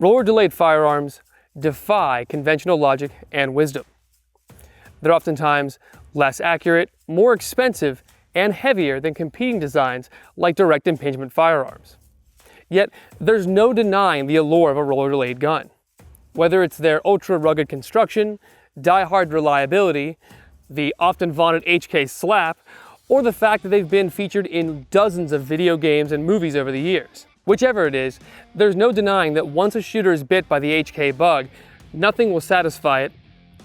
Roller-delayed firearms defy conventional logic and wisdom. They're oftentimes less accurate, more expensive, and heavier than competing designs like direct impingement firearms. Yet, there's no denying the allure of a roller-delayed gun. Whether it's their ultra-rugged construction, die-hard reliability, the often vaunted HK slap, or the fact that they've been featured in dozens of video games and movies over the years. Whichever it is, there's no denying that once a shooter is bit by the HK bug, nothing will satisfy it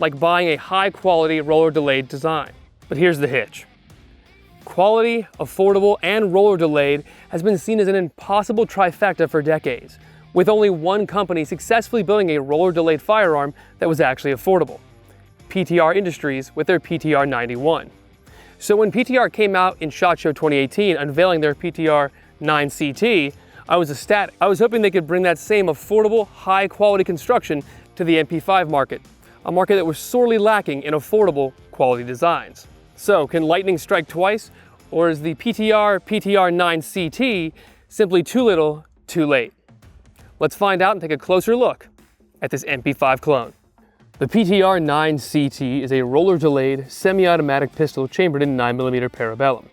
like buying a high-quality roller-delayed design. But here's the hitch. Quality, affordable, and roller-delayed has been seen as an impossible trifecta for decades, with only one company successfully building a roller-delayed firearm that was actually affordable: PTR Industries with their PTR 91. So when PTR came out in SHOT Show 2018 unveiling their PTR 9CT, I was ecstatic. I was hoping they could bring that same affordable, high-quality construction to the MP5 market, a market that was sorely lacking in affordable, quality designs. So, can lightning strike twice, or is the PTR 9CT simply too little, too late? Let's find out and take a closer look at this MP5 clone. The PTR 9CT is a roller-delayed, semi-automatic pistol chambered in 9mm parabellum.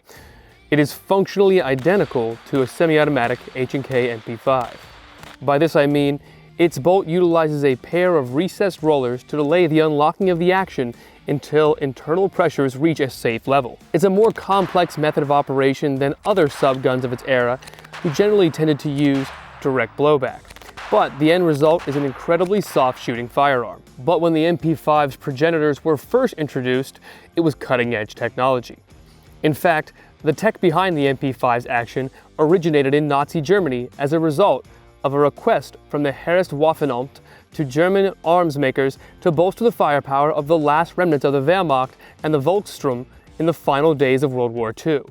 It is functionally identical to a semi-automatic H&K MP5. By this I mean, its bolt utilizes a pair of recessed rollers to delay the unlocking of the action until internal pressures reach a safe level. It's a more complex method of operation than other subguns of its era, who generally tended to use direct blowback. But the end result is an incredibly soft shooting firearm. But when the MP5's progenitors were first introduced, it was cutting-edge technology. In fact, the tech behind the MP5's action originated in Nazi Germany as a result of a request from the Heereswaffenamt to German arms makers to bolster the firepower of the last remnants of the Wehrmacht and the Volkssturm in the final days of World War II.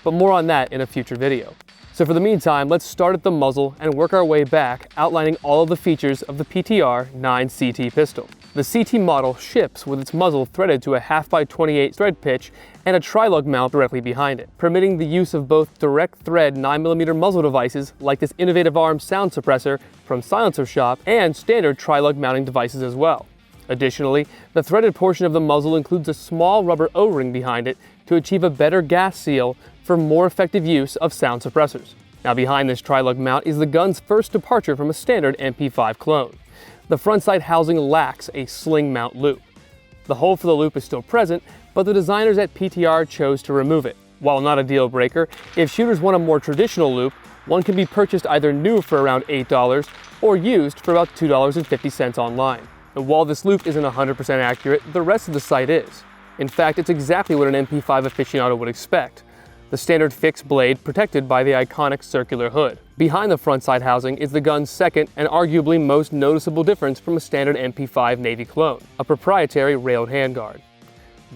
But more on that in a future video. So for the meantime, let's start at the muzzle and work our way back, outlining all of the features of the PTR 9CT pistol. The CT model ships with its muzzle threaded to a 1/2x28 thread pitch and a tri-lug mount directly behind it, permitting the use of both direct thread 9mm muzzle devices like this innovative arm sound suppressor from Silencer Shop and standard tri-lug mounting devices as well. Additionally, the threaded portion of the muzzle includes a small rubber O-ring behind it to achieve a better gas seal for more effective use of sound suppressors. Now behind this tri-lug mount is the gun's first departure from a standard MP5 clone. The front sight housing lacks a sling mount loop. The hole for the loop is still present, but the designers at PTR chose to remove it. While not a deal breaker, if shooters want a more traditional loop, one can be purchased either new for around $8 or used for about $2.50 online. And while this loop isn't 100% accurate, the rest of the sight is. In fact, it's exactly what an MP5 aficionado would expect. The standard fixed blade protected by the iconic circular hood. Behind the front sight housing is the gun's second and arguably most noticeable difference from a standard MP5 Navy clone, a proprietary railed handguard.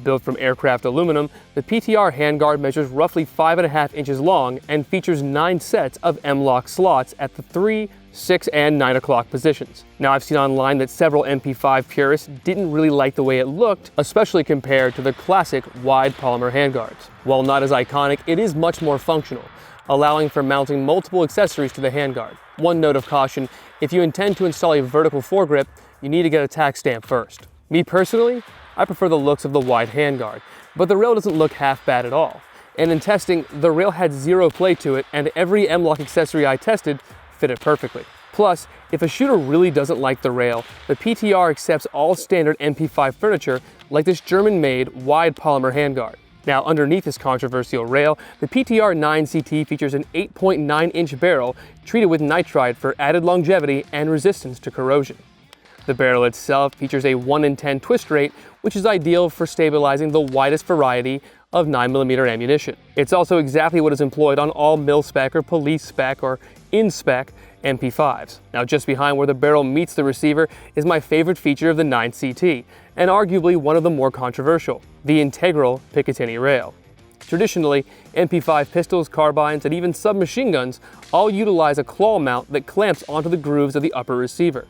Built from aircraft aluminum, the PTR handguard measures roughly 5.5 inches long and features 9 sets of M-LOK slots at the 3, 6, and 9 o'clock positions. Now, I've seen online that several MP5 purists didn't really like the way it looked, especially compared to the classic wide polymer handguards. While not as iconic, it is much more functional, allowing for mounting multiple accessories to the handguard. One note of caution: if you intend to install a vertical foregrip, you need to get a tax stamp first. Me personally, I prefer the looks of the wide handguard, but the rail doesn't look half bad at all. And in testing, the rail had zero play to it, and every M-LOK accessory I tested fit it perfectly. Plus, if a shooter really doesn't like the rail, the PTR accepts all standard MP5 furniture like this German-made wide polymer handguard. Now, underneath this controversial rail, the PTR 9CT features an 8.9-inch barrel treated with nitride for added longevity and resistance to corrosion. The barrel itself features a 1 in 10 twist rate, which is ideal for stabilizing the widest variety of 9mm ammunition. It's also exactly what is employed on all mil-spec or police spec or in-spec MP5s. Now, just behind where the barrel meets the receiver is my favorite feature of the 9CT, and arguably one of the more controversial: the integral Picatinny rail. Traditionally, MP5 pistols, carbines, and even submachine guns all utilize a claw mount that clamps onto the grooves of the upper receiver.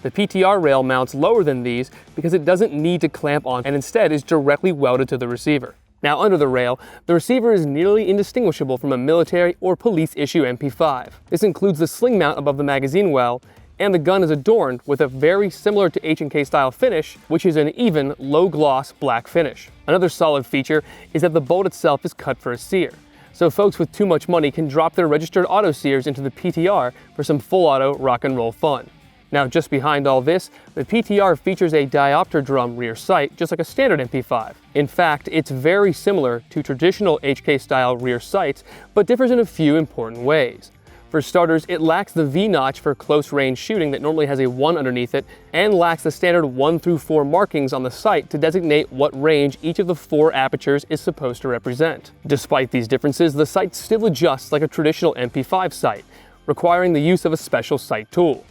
The PTR rail mounts lower than these because it doesn't need to clamp on and instead is directly welded to the receiver. Now, under the rail, the receiver is nearly indistinguishable from a military or police issue MP5. This includes the sling mount above the magazine well and the gun is adorned with a very similar to H&K style finish, which is an even low gloss black finish. Another solid feature is that the bolt itself is cut for a sear, so folks with too much money can drop their registered auto sears into the PTR for some full auto rock and roll fun. Now, just behind all this, the PTR features a diopter drum rear sight, just like a standard MP5. In fact, it's very similar to traditional HK-style rear sights, but differs in a few important ways. For starters, it lacks the V-notch for close-range shooting that normally has a 1 underneath it, and lacks the standard 1 through 4 markings on the sight to designate what range each of the 4 apertures is supposed to represent. Despite these differences, the sight still adjusts like a traditional MP5 sight, requiring the use of a special sight tool.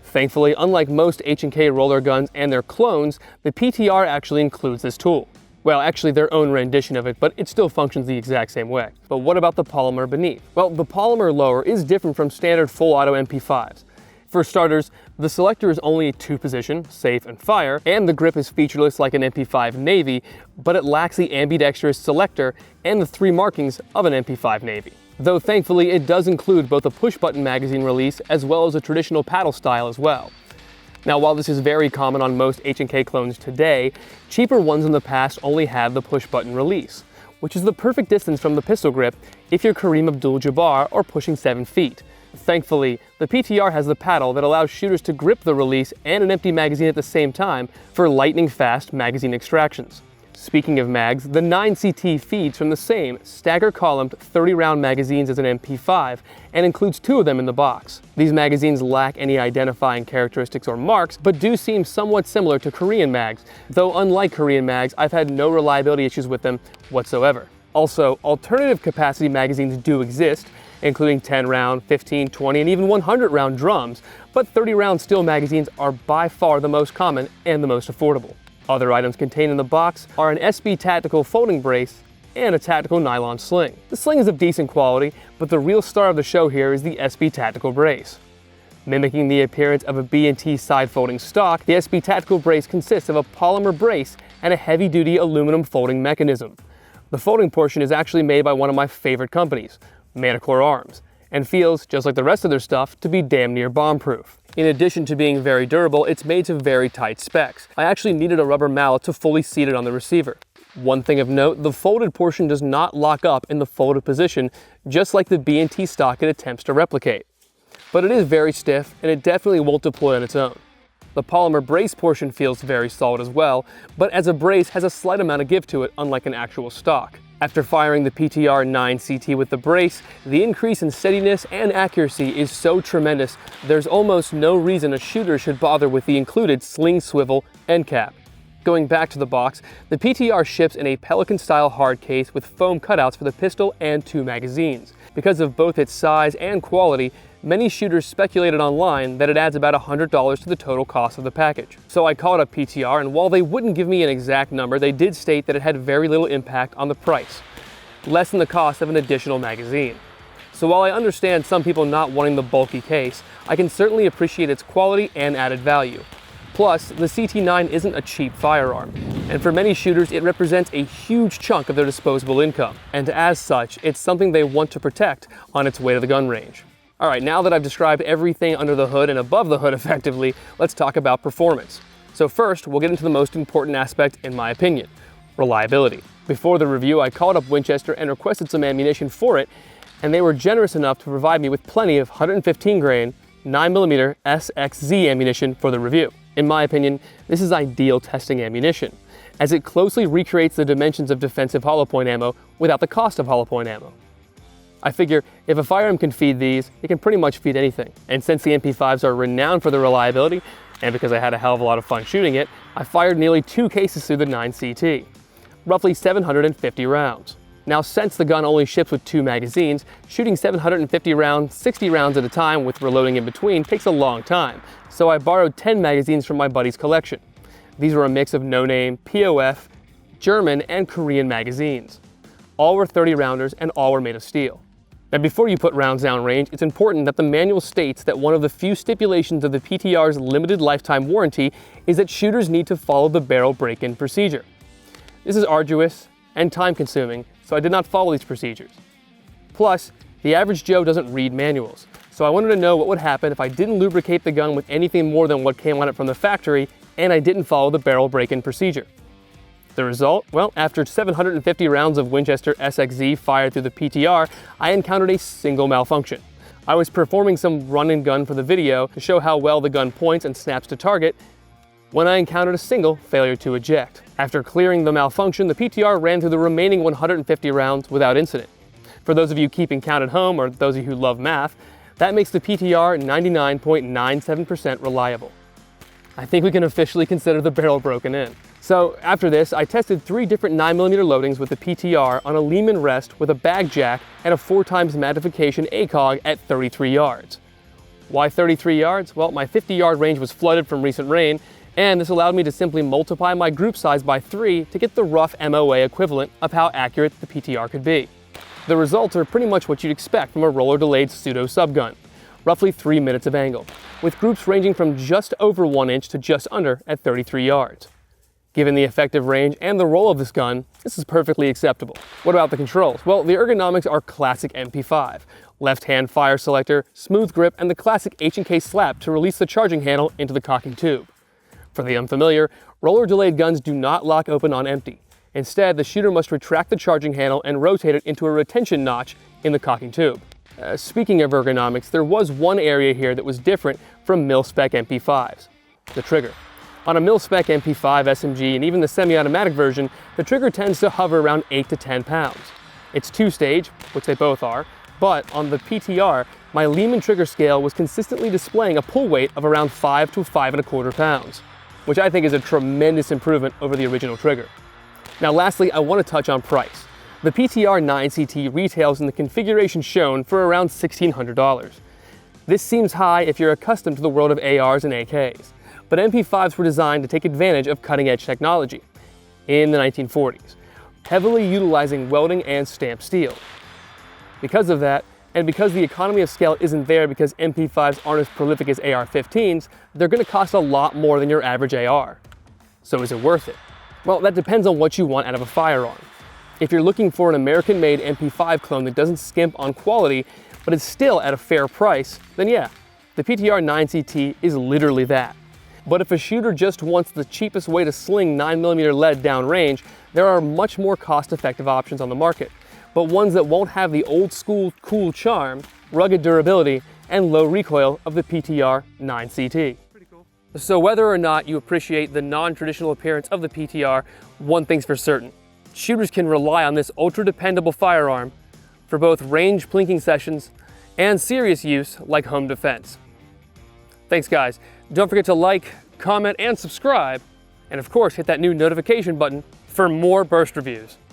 Thankfully, unlike most H&K roller guns and their clones, the PTR actually includes this tool. Well, actually their own rendition of it, but it still functions the exact same way. But what about the polymer beneath? Well, the polymer lower is different from standard full auto MP5s. For starters, the selector is only a 2-position, safe and fire, and the grip is featureless like an MP5 Navy, but it lacks the ambidextrous selector and the 3 markings of an MP5 Navy. Though thankfully it does include both a push-button magazine release as well as a traditional paddle style as well. Now, while this is very common on most H&K clones today, cheaper ones in the past only had the push-button release, which is the perfect distance from the pistol grip if you're Kareem Abdul-Jabbar or pushing 7 feet. Thankfully, the PTR has the paddle that allows shooters to grip the release and an empty magazine at the same time for lightning-fast magazine extractions. Speaking of mags, the 9CT feeds from the same stagger-columned 30-round magazines as an MP5 and includes 2 of them in the box. These magazines lack any identifying characteristics or marks, but do seem somewhat similar to Korean mags, though unlike Korean mags, I've had no reliability issues with them whatsoever. Also, alternative capacity magazines do exist, including 10-round, 15, 20, and even 100-round drums, but 30-round steel magazines are by far the most common and the most affordable. Other items contained in the box are an SB Tactical folding brace and a tactical nylon sling. The sling is of decent quality, but the real star of the show here is the SB Tactical brace. Mimicking the appearance of a B&T side folding stock, the SB Tactical brace consists of a polymer brace and a heavy-duty aluminum folding mechanism. The folding portion is actually made by one of my favorite companies, Manticore Arms, and feels, just like the rest of their stuff, to be damn near bomb-proof. In addition to being very durable, it's made to very tight specs. I actually needed a rubber mallet to fully seat it on the receiver. One thing of note, the folded portion does not lock up in the folded position, just like the B&T stock it attempts to replicate. But it is very stiff, and it definitely won't deploy on its own. The polymer brace portion feels very solid as well, but as a brace has a slight amount of give to it, unlike an actual stock. After firing the PTR 9CT with the brace, the increase in steadiness and accuracy is so tremendous, there's almost no reason a shooter should bother with the included sling swivel end cap. Going back to the box, the PTR ships in a Pelican-style hard case with foam cutouts for the pistol and 2 magazines. Because of both its size and quality, many shooters speculated online that it adds about $100 to the total cost of the package. So I called up PTR, and while they wouldn't give me an exact number, they did state that it had very little impact on the price, less than the cost of an additional magazine. So while I understand some people not wanting the bulky case, I can certainly appreciate its quality and added value. Plus, the CT9 isn't a cheap firearm, and for many shooters it represents a huge chunk of their disposable income, and as such, it's something they want to protect on its way to the gun range. Alright, now that I've described everything under the hood and above the hood effectively, let's talk about performance. So first, we'll get into the most important aspect in my opinion, reliability. Before the review, I called up Winchester and requested some ammunition for it, and they were generous enough to provide me with plenty of 115 grain 9mm SXZ ammunition for the review. In my opinion, this is ideal testing ammunition, as it closely recreates the dimensions of defensive hollow point ammo without the cost of hollow point ammo. I figure if a firearm can feed these, it can pretty much feed anything. And since the MP5s are renowned for their reliability, and because I had a hell of a lot of fun shooting it, I fired nearly 2 cases through the 9CT, roughly 750 rounds. Now, since the gun only ships with 2 magazines, shooting 750 rounds, 60 rounds at a time with reloading in between takes a long time, so I borrowed 10 magazines from my buddy's collection. These were a mix of no-name, POF, German, and Korean magazines. All were 30 rounders and all were made of steel. Now, before you put rounds down range, it's important that the manual states that one of the few stipulations of the PTR's limited lifetime warranty is that shooters need to follow the barrel break-in procedure. This is arduous and time-consuming, so I did not follow these procedures. Plus, the average Joe doesn't read manuals, So I wanted to know what would happen if I didn't lubricate the gun with anything more than what came on it from the factory and I didn't follow the barrel break-in procedure. The result? Well, after 750 rounds of Winchester SXZ fired through the PTR, I encountered a single malfunction. I was performing some run and gun for the video to show how well the gun points and snaps to target when I encountered a single failure to eject. After clearing the malfunction, the PTR ran through the remaining 150 rounds without incident. For those of you keeping count at home, or those of you who love math, that makes the PTR 99.97% reliable. I think we can officially consider the barrel broken in. So after this, I tested 3 different 9mm loadings with the PTR on a Lehman rest with a bag jack and a 4x magnification ACOG at 33 yards. Why 33 yards? Well, my 50-yard range was flooded from recent rain, and this allowed me to simply multiply my group size by 3 to get the rough MOA equivalent of how accurate the PTR could be. The results are pretty much what you'd expect from a roller-delayed pseudo-subgun, roughly 3 minutes of angle, with groups ranging from just over 1 inch to just under at 33 yards. Given the effective range and the roll of this gun, this is perfectly acceptable. What about the controls? Well, the ergonomics are classic MP5. Left-hand fire selector, smooth grip, and the classic H&K slap to release the charging handle into the cocking tube. For the unfamiliar, roller-delayed guns do not lock open on empty. Instead, the shooter must retract the charging handle and rotate it into a retention notch in the cocking tube. Speaking of ergonomics, there was one area here that was different from mil-spec MP5s, the trigger. On a mil-spec MP5 SMG and even the semi-automatic version, the trigger tends to hover around 8 to 10 pounds. It's 2-stage, which they both are, but on the PTR, my Lehman trigger scale was consistently displaying a pull weight of around 5 to 5.25 pounds, which I think is a tremendous improvement over the original trigger. Now lastly, I want to touch on price. The PTR 9CT retails in the configuration shown for around $1,600. This seems high if you're accustomed to the world of ARs and AKs, but MP5s were designed to take advantage of cutting-edge technology in the 1940s, heavily utilizing welding and stamped steel. Because of that, and because the economy of scale isn't there because MP5s aren't as prolific as AR-15s, they're going to cost a lot more than your average AR. So is it worth it? Well, that depends on what you want out of a firearm. If you're looking for an American-made MP5 clone that doesn't skimp on quality, but is still at a fair price, then yeah, the PTR 9CT is literally that. But if a shooter just wants the cheapest way to sling 9mm lead downrange, there are much more cost-effective options on the market, but ones that won't have the old-school cool charm, rugged durability, and low recoil of the PTR 9CT. Pretty cool. So whether or not you appreciate the non-traditional appearance of the PTR, one thing's for certain. Shooters can rely on this ultra-dependable firearm for both range plinking sessions and serious use like home defense. Thanks guys. Don't forget to like, comment, and subscribe, and of course hit that new notification button for more burst reviews.